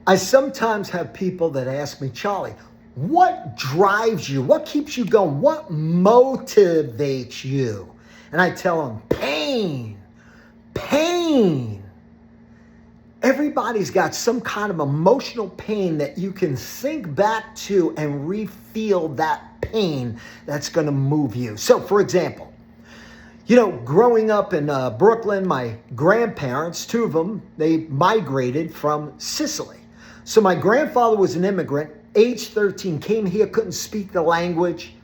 I sometimes have people that ask me, Charlie, what drives you? What keeps you going? What motivates you? And I tell them, pain. Pain. Everybody's got some kind of emotional pain that you can think back to and re-feel that pain that's going to move you. So, for example, growing up in Brooklyn, my grandparents, two of them, they migrated from Sicily. So my grandfather was an immigrant, age 13, came here, couldn't speak the language.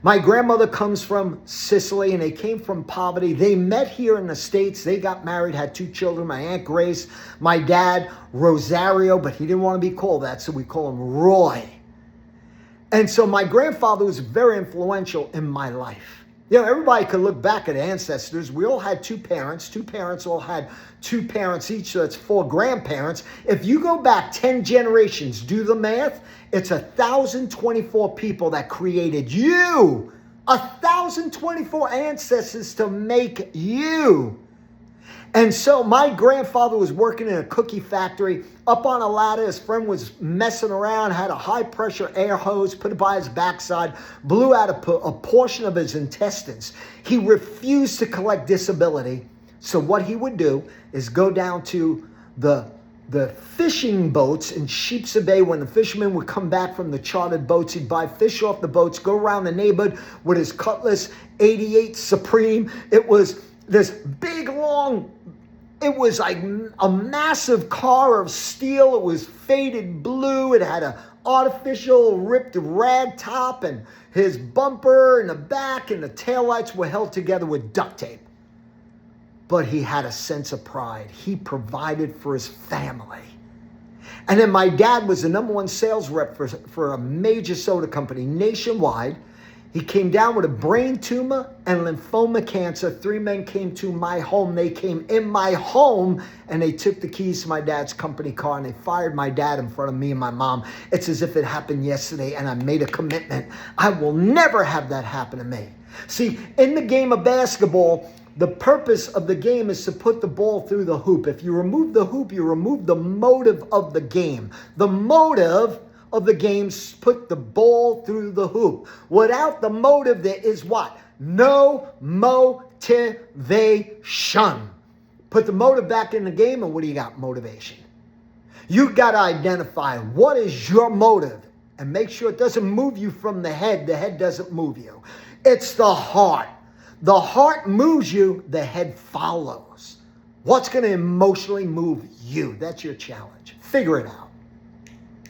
My grandmother comes from Sicily, and they came from poverty. They met here in the States. They got married, had 2 children, my Aunt Grace, my dad, Rosario, but he didn't want to be called that, so we call him Roy. And so my grandfather was very influential in my life. Everybody could look back at ancestors. We all had 2 parents. 2 parents all had 2 parents each, so that's 4 grandparents. If you go back 10 generations, do the math, it's 1,024 people that created you. 1,024 ancestors to make you. And so my grandfather was working in a cookie factory, up on a ladder. His friend was messing around, had a high pressure air hose, put it by his backside, blew out a portion of his intestines. He refused to collect disability. So what he would do is go down to the fishing boats in Sheepshead Bay. When the fishermen would come back from the chartered boats, he'd buy fish off the boats, go around the neighborhood with his Cutlass 88 Supreme. It was this big, long, it was like a massive car of steel. It was faded blue. It had an artificial ripped rag top, and his bumper in the back and the taillights were held together with duct tape. But he had a sense of pride. He provided for his family. And then my dad was the #1 sales rep for a major soda company nationwide. He came down with a brain tumor and lymphoma cancer. 3 men came to my home. They came in my home and they took the keys to my dad's company car and they fired my dad in front of me and my mom. It's as if it happened yesterday, and I made a commitment. I will never have that happen to me. See, in the game of basketball, the purpose of the game is to put the ball through the hoop. If you remove the hoop, you remove the motive of the game. The motive of the game is put the ball through the hoop. Without the motive, there is what? No motivation. Put the motive back in the game, and what do you got? Motivation. You got to identify what is your motive and make sure it doesn't move you from the head. The head doesn't move you. It's the heart. The heart moves you, the head follows. What's going to emotionally move you? That's your challenge. Figure it out.